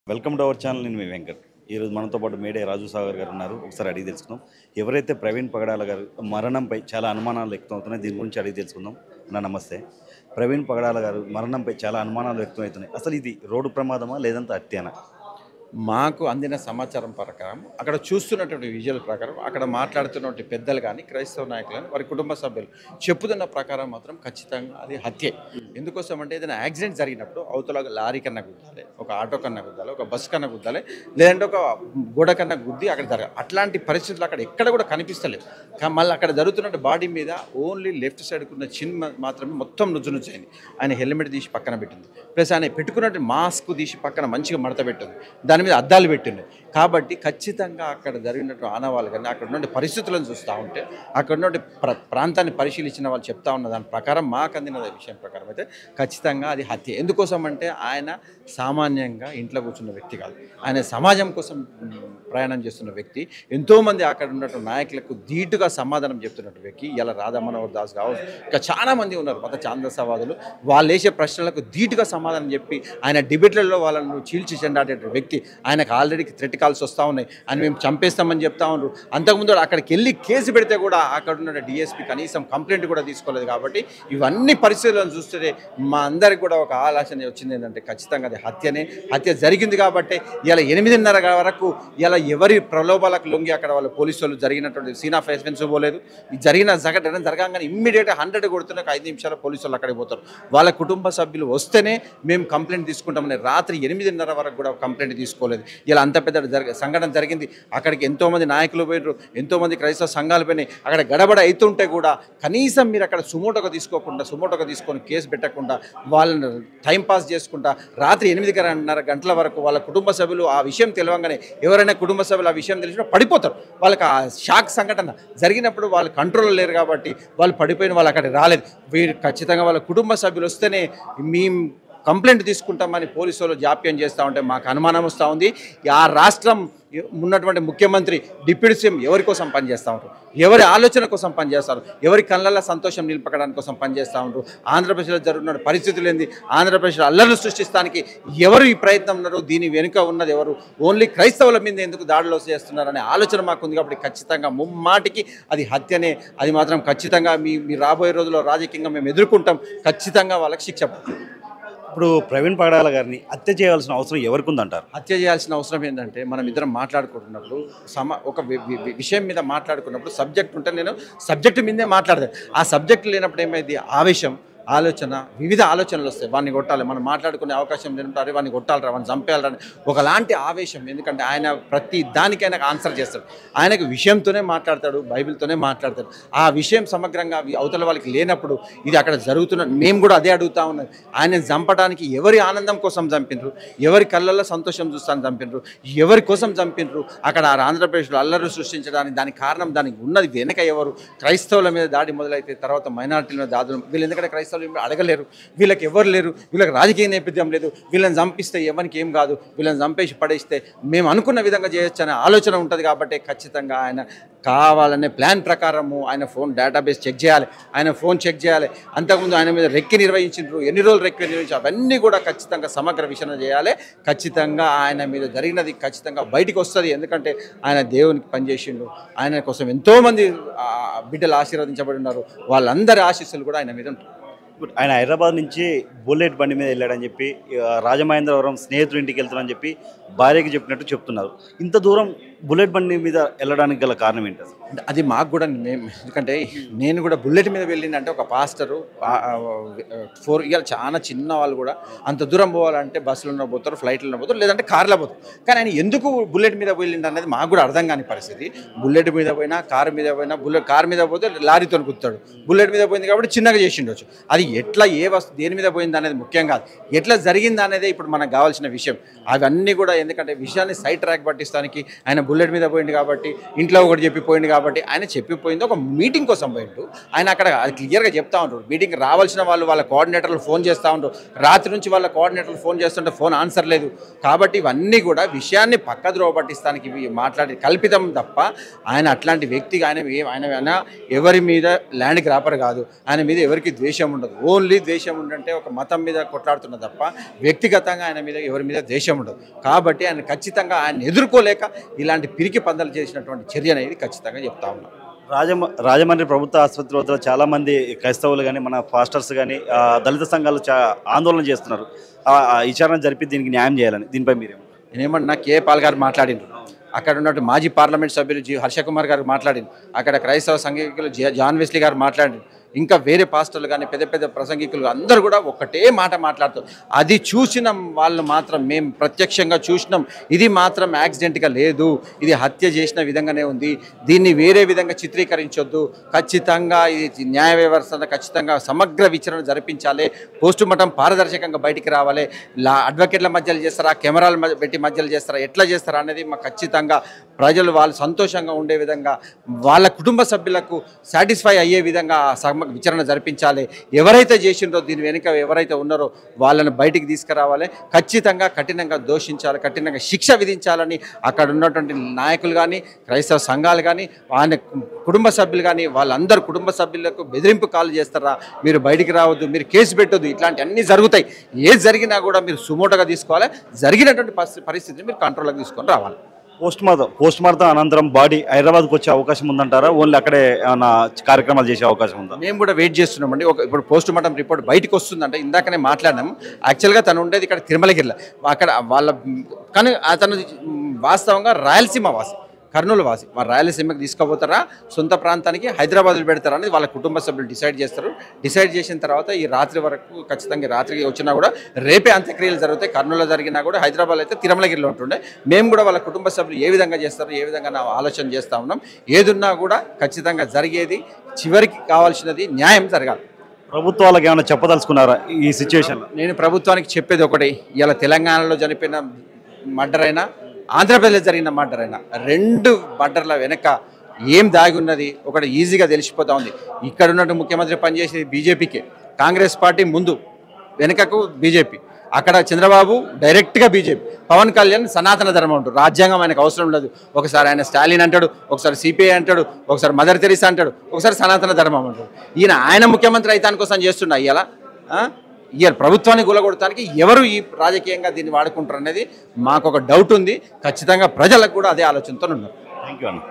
Welcome to our channel. నేను మీ వెంకట్. ఈరోజు మనతో పాటు మేడే రాజు సాగర్ గారు ఉన్నారు. ఒకసారి అడిగి తెలుసుకుందాం. ఎవరైతే ప్రవీణ్ పగడాల గారు మరణంపై చాలా అనుమానాలు వ్యక్తమవుతున్నాయి, దీని గురించి అడిగి తెలుసుకుందాం. అన్న నమస్తే. ప్రవీణ్ పగడాల గారు మరణంపై చాలా అనుమానాలు వ్యక్తమవుతున్నాయి. అసలు ఇది రోడ్డు ప్రమాదమా లేదంటే హత్యనా? మాకు అందిన సమాచారం ప్రకారం అక్కడ చూస్తున్నటువంటి విజువల్ ప్రకారం అక్కడ మాట్లాడుతున్నటువంటి పెద్దలు కానీ క్రైస్తవ నాయకులు కానీ వారి కుటుంబ సభ్యులు చెప్పుతున్న ప్రకారం మాత్రం ఖచ్చితంగా అది హత్యే. ఎందుకోసం అంటే ఏదైనా యాక్సిడెంట్ జరిగినప్పుడు అవతల లారీ కన్నా గుద్దాలి, ఒక ఆటో కన్నా గుద్దాలి, ఒక బస్సు కన్నా గుద్దాలి, లేదంటే ఒక గోడ కన్నా గుద్ది అక్కడ జరగాలి. అట్లాంటి పరిస్థితులు అక్కడ ఎక్కడ కూడా కనిపిస్తలేవు. మళ్ళీ అక్కడ జరుగుతున్న బాడీ మీద ఓన్లీ లెఫ్ట్ సైడ్కున్న చిన్ మాత్రమే మొత్తం నుజ్జునుజ్జైంది. ఆయన హెల్మెట్ తీసి పక్కన పెట్టింది, ప్లస్ ఆయన పెట్టుకున్నట్టు మాస్క్ తీసి పక్కన మంచిగా మడత పెట్టింది, దాని మీద అద్దాలు పెట్టింది. కాబట్టి ఖచ్చితంగా అక్కడ జరిగినట్టు ఆనవాళ్ళు కానీ అక్కడ ఉన్న పరిస్థితులను చూస్తూ ఉంటే అక్కడ ఉన్న ప్రాంతాన్ని పరిశీలించిన వాళ్ళు చెప్తా ఉన్న దాని ప్రకారం మాకు అందిన విషయం ప్రకారం అయితే ఖచ్చితంగా అది హత్య. ఎందుకోసం అంటే ఆయన సామాన్యంగా ఇంట్లో కూర్చున్న వ్యక్తి కాదు, ఆయన సమాజం కోసం ప్రయాణం చేస్తున్న వ్యక్తి. ఎంతోమంది అక్కడ ఉన్నటువంటి నాయకులకు ధీటుగా సమాధానం చెప్తున్నట్టు వ్యక్తి. ఇలా రాధా మనోహర్ దాస్ కావచ్చు, ఇంకా చాలామంది ఉన్నారు మత ఛాందసవాదులు. వాళ్ళు వేసే ప్రశ్నలకు ధీటుగా సమాధానం చెప్పి ఆయన డిబేట్లలో వాళ్ళను చీల్చి చెండాడే వ్యక్తి. ఆయనకు ఆల్రెడీ థ్రెట్ కాల్స్ వస్తూ ఉన్నాయి, ఆయన మేము చంపేస్తామని చెప్తా ఉన్నారు. అంతకుముందు అక్కడికి వెళ్ళి కేసు పెడితే కూడా అక్కడ ఉన్న డిఎస్పీ కనీసం కంప్లైంట్ కూడా తీసుకోలేదు. కాబట్టి ఇవన్నీ పరిస్థితులను చూస్తే మా అందరికి కూడా ఒక ఆలోచన వచ్చింది ఏంటంటే ఖచ్చితంగా అది హత్యనే. హత్య జరిగింది కాబట్టి ఇలా 8:30 వరకు ఇలా ఎవరి ప్రలోభాలకు లొంగి అక్కడ వాళ్ళు పోలీసులు జరిగినటువంటి సీన్ ఆఫ్ ఎఫెన్స్ పోలేదు. జరిగిన జరగగానే ఇమ్మీడియట్గా 100 కొడుతున్న 5 నిమిషాల పోలీసులు అక్కడికి పోతారు. వాళ్ళ కుటుంబ సభ్యులు వస్తేనే మేము కంప్లైంట్ తీసుకుంటామని రాత్రి 8:30 వరకు కూడా కంప్లైంట్ తీసుకోలేదు. ఇలా అంత పెద్ద సంఘటన జరిగింది. అక్కడికి ఎంతోమంది నాయకులు పోయినారు, ఎంతోమంది క్రైస్తవ సంఘాలు పోయినాయి. అక్కడ గడబడ అవుతుంటే కూడా కనీసం మీరు అక్కడ సుమోటోగా తీసుకొని కేసు పెట్టకుండా వాళ్ళని టైంపాస్ చేసుకుంటా రాత్రి 8:30 గంటల వరకు వాళ్ళ కుటుంబ సభ్యులు ఆ విషయం తెలియగానే ఎవరైనా కుటుంబ సభ్యులు ఆ విషయం తెలిసినా పడిపోతారు. వాళ్ళకి ఆ షాక్ సంఘటన జరిగినప్పుడు వాళ్ళు కంట్రోల్లో లేరు కాబట్టి వాళ్ళు పడిపోయిన వాళ్ళు అక్కడికి రాలేదు. వీరు ఖచ్చితంగా వాళ్ళ కుటుంబ సభ్యులు వస్తేనే మేము కంప్లైంట్ తీసుకుంటామని పోలీసులు జాప్యం చేస్తూ ఉంటే మాకు అనుమానం వస్తూ ఉంది. ఆ రాష్ట్రం ఉన్నటువంటి ముఖ్యమంత్రి, డిప్యూటీ సీఎం ఎవరి కోసం పనిచేస్తూ ఉంటారు, ఎవరి ఆలోచన కోసం పనిచేస్తారు, ఎవరి కళ్ళల్లో సంతోషం నిలపడానికి కోసం పనిచేస్తూ ఉంటారు. ఆంధ్రప్రదేశ్లో జరుగుతున్న పరిస్థితులు ఏంది, ఆంధ్రప్రదేశ్లో అల్లర్లు సృష్టిస్తానికి ఎవరు ఈ ప్రయత్నం ఉన్నారు, దీని వెనుక ఉన్నది ఎవరు, ఓన్లీ క్రైస్తవుల మీద ఎందుకు దాడులు చేస్తున్నారనే ఆలోచన మాకు ఉంది. కాబట్టి ఖచ్చితంగా ముమ్మాటికి అది హత్యనే. అది మాత్రం ఖచ్చితంగా మీ రాబోయే రోజుల్లో రాజకీయంగా మేము ఎదుర్కొంటాం. ఖచ్చితంగా వాళ్ళకి శిక్ష. ఇప్పుడు ప్రవీణ్ పగడాల గారిని హత్య చేయాల్సిన అవసరం ఎవరికి ఉందంటారు? హత్య చేయాల్సిన అవసరం ఏంటంటే మనం ఇద్దరం మాట్లాడుకుంటున్నప్పుడు ఒక విషయం మీద మాట్లాడుకున్నప్పుడు సబ్జెక్ట్ ఉంటే నేను సబ్జెక్టు మీదే మాట్లాడతాను. ఆ సబ్జెక్ట్ లేనప్పుడు ఏమైంది, ఆవేశం, ఆలోచన, వివిధ ఆలోచనలు వస్తాయి. వాడిని కొట్టాలి, మనం మాట్లాడుకునే అవకాశం లేదంటారు, వాడిని కొట్టాలరా, వాడిని చంపేయాలని ఒకలాంటి ఆవేశం. ఎందుకంటే ఆయన ప్రతి దానికైనా ఆన్సర్ చేస్తాడు. ఆయనకు విషయంతోనే మాట్లాడతాడు, బైబిల్తోనే మాట్లాడతాడు. ఆ విషయం సమగ్రంగా అవతల వాళ్ళకి లేనప్పుడు ఇది అక్కడ జరుగుతున్న మేము కూడా అదే అడుగుతా ఉన్నాం. ఆయనను చంపడానికి ఎవరి ఆనందం కోసం చంపినరు, ఎవరి కళ్ళల్లో సంతోషం చూస్తాను చంపినరు, ఎవరి కోసం చంపినరు, అక్కడ ఆంధ్రప్రదేశ్లో అల్లర్లు సృష్టించడానికి దానికి కారణం, దానికి ఉన్నది వెనక ఎవరు, క్రైస్తవుల మీద దాడి మొదలైతే తర్వాత మైనారిటీల మీద దాడులు. వీళ్ళు ఎందుకంటే క్రైస్తవులు అడగలేరు, వీళ్ళకి ఎవరు లేరు, వీళ్ళకి రాజకీయ నేపథ్యం లేదు, వీళ్ళని చంపిస్తే ఎవరికి ఏం కాదు, వీళ్ళని చంపేసి పడేస్తే మేము అనుకున్న విధంగా చేయొచ్చు అనే ఆలోచన ఉంటుంది. కాబట్టి ఖచ్చితంగా ఆయన కావాలనే ప్లాన్ ప్రకారము ఆయన ఫోన్ డేటాబేస్ చెక్ చేయాలి, ఆయన ఫోన్ చెక్ చేయాలి. అంతకుముందు ఆయన మీద రెక్కి నిర్వహించారు, ఎన్ని రోజులు రెక్కి నిర్వహించారు, అవన్నీ కూడా ఖచ్చితంగా సమగ్ర విచారణ చేయాలి. ఖచ్చితంగా ఆయన మీద జరిగినది ఖచ్చితంగా బయటికి వస్తుంది. ఎందుకంటే ఆయన దేవునికి పనిచేసిండు, ఆయన కోసం ఎంతోమంది బిడ్డలు ఆశీర్వదించబడి ఉన్నారు. వాళ్ళందరి ఆశీస్సులు కూడా ఆయన మీద ఉంటారు. ఆయన హైదరాబాద్ నుంచి బుల్లెట్ బండి మీద వెళ్ళాడని చెప్పి, రాజమహేంద్రవరం స్నేహితుడి ఇంటికి వెళ్తానని చెప్పి భార్యకి చెప్పినట్టు చెప్తున్నారు. ఇంత దూరం బుల్లెట్ బండి మీద వెళ్ళడానికి గల కారణం ఏంటి అసలు? అది మాకు కూడా ఎందుకంటే నేను కూడా బుల్లెట్ మీద వెళ్ళిందంటే ఒక పాస్టరు 4 ఇయర్ చాలా చిన్న వాళ్ళు కూడా అంత దూరం పోవాలంటే బస్సులో పోతారు, ఫ్లైట్లో పోతారు, లేదంటే కార్లో పోతారు. కానీ ఆయన ఎందుకు బుల్లెట్ మీద వెళ్ళిండు అనేది మాకు కూడా అర్థం కాని పరిస్థితి. బుల్లెట్ మీద పోయినా, కారు మీద పోయినా, కారు మీద పోతే లారీతో గుర్తాడు, బుల్లెట్ మీద పోయింది కాబట్టి చిన్నగా చేసిండొచ్చు. అది ఎట్లా దేని మీద పోయింది అనేది ముఖ్యం కాదు, ఎట్లా జరిగింది అనేది ఇప్పుడు మనకు కావాల్సిన విషయం. అవన్నీ కూడా ఎందుకంటే విషయాన్ని సైడ్ ట్రాక్ పట్టిస్తానికి ఆయన బుల్లెట్ మీద పోయింది కాబట్టి ఇంట్లో ఒకటి చెప్పిపోయింది కాబట్టి ఆయన చెప్పిపోయింది ఒక మీటింగ్ కోసం పోయిండు. ఆయన అక్కడ అది క్లియర్గా చెప్తా ఉంటారు. మీటింగ్ రావాల్సిన వాళ్ళు వాళ్ళ కోఆర్డినేటర్లు ఫోన్ చేస్తూ ఉంటారు. రాత్రి నుంచి వాళ్ళ కోఆర్డినేటర్లు ఫోన్ చేస్తుంటే ఫోన్ ఆన్సర్ లేదు. కాబట్టి ఇవన్నీ కూడా విషయాన్ని పక్కద్రోవ పట్టిస్తానికి మాట్లాడి కల్పితం తప్ప ఆయన అట్లాంటి వ్యక్తిగా ఆయన ఎవరి మీద ల్యాండ్ గ్రాపర్ కాదు. ఆయన మీద ఎవరికి ద్వేషం ఉండదు. ఓన్లీ ద్వేషం ఉండంటే ఒక మతం మీద కొట్లాడుతున్న తప్ప వ్యక్తిగతంగా ఆయన మీద ఎవరి మీద ద్వేషం ఉండదు. కాబట్టి ఆయన ఖచ్చితంగా ఆయన ఎదుర్కోలేక ఇలాంటి పిరికి పందలు చేసినటువంటి చర్య అనేది ఖచ్చితంగా చెప్తా ఉన్నాం. రాజమండ్రి ప్రభుత్వ ఆసుపత్రి వద్ద చాలామంది క్రైస్తవులు కానీ మన పాస్టర్స్ కానీ దళిత సంఘాలు ఆందోళన చేస్తున్నారు. విచారణ జరిపి దీనికి న్యాయం చేయాలని, దీనిపై మీరేమో? నేనేమన్నా కే పాల్ గారు మాట్లాడిండ్రు. అక్కడ ఉన్నట్టు మాజీ పార్లమెంట్ సభ్యులు హర్షకుమార్ గారు మాట్లాడింది. అక్కడ క్రైస్తవ సంఘికులు జాన్ వెస్లీ గారు మాట్లాడింది. ఇంకా వేరే పాస్టర్లు కానీ పెద్ద పెద్ద ప్రసంగికులు అందరూ కూడా ఒకటే మాట మాట్లాడుతారు. అది చూసిన వాళ్ళు మాత్రం మేము ప్రత్యక్షంగా చూసినాం. ఇది మాత్రం యాక్సిడెంట్గా లేదు, ఇది హత్య చేసిన విధంగానే ఉంది. దీన్ని వేరే విధంగా చిత్రీకరించొద్దు. ఖచ్చితంగా ఇది న్యాయ వ్యవస్థ ఖచ్చితంగా సమగ్ర విచారణ జరిపించాలి. పోస్టు మార్టం పారదర్శకంగా బయటికి రావాలి. అడ్వకేట్ల మధ్యలో చేస్తారా, కెమెరాలు పెట్టి మధ్యలో చేస్తారా, ఎట్లా చేస్తారా అనేది మాకు ఖచ్చితంగా ప్రజలు వాళ్ళు సంతోషంగా ఉండే విధంగా వాళ్ళ కుటుంబ సభ్యులకు సాటిస్ఫై అయ్యే విధంగా విచారణ జరిపించాలి. ఎవరైతే చేసిండ్రో దీని వెనుక ఎవరైతే ఉన్నారో వాళ్ళని బయటికి తీసుకురావాలి. ఖచ్చితంగా కఠినంగా దోషించాలి, కఠినంగా శిక్ష విధించాలని అక్కడ ఉన్నటువంటి నాయకులు కానీ క్రైస్తవ సంఘాలు కానీ ఆయన కుటుంబ సభ్యులు కానీ వాళ్ళందరూ కుటుంబ సభ్యులకు బెదిరింపు కాల్ చేస్తారా, మీరు బయటికి రావద్దు, మీరు కేసు పెట్టొద్దు, ఇట్లాంటి అన్నీ జరుగుతాయి. ఏది జరిగినా కూడా మీరు సుమోటోగా తీసుకోవాలి. జరిగినటువంటి పరిస్థితిని మీరు కంట్రోల్లోకి తీసుకొని రావాలి. పోస్ట్ మార్టం అనంతరం బాడీ హైదరాబాద్కి వచ్చే అవకాశం ఉందంటారా? ఓన్లీ అక్కడే ఏమైనా కార్యక్రమాలు చేసే అవకాశం ఉందా? మేము కూడా వెయిట్ చేస్తున్నామండి. ఇప్పుడు పోస్ట్ మార్టం రిపోర్ట్ బయటకు వస్తుందంటే ఇందాకనే మాట్లాడినాము. యాక్చువల్గా తను ఉండేది ఇక్కడ తిరుమలగిరిలో. అక్కడ కానీ అతను వాస్తవంగా రాయలసీమ వాసి, కర్నూలు వాసి. మరి రాయలసీమకి తీసుకుపోతారా, సొంత ప్రాంతానికి హైదరాబాద్లో పెడతారా అనేది వాళ్ళ కుటుంబ సభ్యులు డిసైడ్ చేస్తారు. డిసైడ్ చేసిన తర్వాత ఈ రాత్రి వరకు ఖచ్చితంగా రాత్రికి వచ్చినా కూడా రేపే అంత్యక్రియలు జరుగుతాయి. కర్నూలులో జరిగినా కూడా హైదరాబాద్ అయితే తిరుమలగిరిలో ఉంటుండే. మేము కూడా వాళ్ళ కుటుంబ సభ్యులు ఏ విధంగా చేస్తారో ఏ విధంగా ఆలోచన చేస్తూ ఉన్నాం. ఏదున్నా కూడా ఖచ్చితంగా జరిగేది చివరికి కావాల్సినది న్యాయం జరగాలి. ప్రభుత్వాలకు ఏమైనా చెప్పదలుచుకున్నారా ఈ సిచ్యువేషన్లో? నేను ప్రభుత్వానికి చెప్పేది ఒకటి, ఇలా తెలంగాణలో చనిపోయిన మర్డర్ అయినా ఆంధ్రప్రదేశ్ జరిగిన మర్డర్ అయినా రెండు మర్డర్ల వెనక ఏం దాగి ఉన్నది ఒకటి ఈజీగా తెలిసిపోతా ఉంది. ఇక్కడ ఉన్నట్టు ముఖ్యమంత్రి పనిచేసేది బీజేపీకే, కాంగ్రెస్ పార్టీ ముందు, వెనుకకు బీజేపీ, అక్కడ చంద్రబాబు డైరెక్ట్గా బీజేపీ, పవన్ కళ్యాణ్ సనాతన ధర్మం అంటాడు. రాజ్యాంగం ఆయనకు అవసరం లేదు. ఒకసారి ఆయన స్టాలిన్ అంటాడు, ఒకసారి సిపిఐ అంటాడు, ఒకసారి మదర్ తెరీసా అంటాడు, ఒకసారి సనాతన ధర్మం అంటాడు. ఆయన ముఖ్యమంత్రి అయితే కోసం చేస్తున్నా ఇలా ప్రభుత్వాన్ని కూలగొడటానికి ఎవరు ఈ రాజకీయంగా దీన్ని వాడుకుంటారు అనేది మాకు ఒక డౌట్ ఉంది. ఖచ్చితంగా ప్రజలకు కూడా అదే ఆలోచనతో ఉన్నారు. థ్యాంక్ యూ అన్న.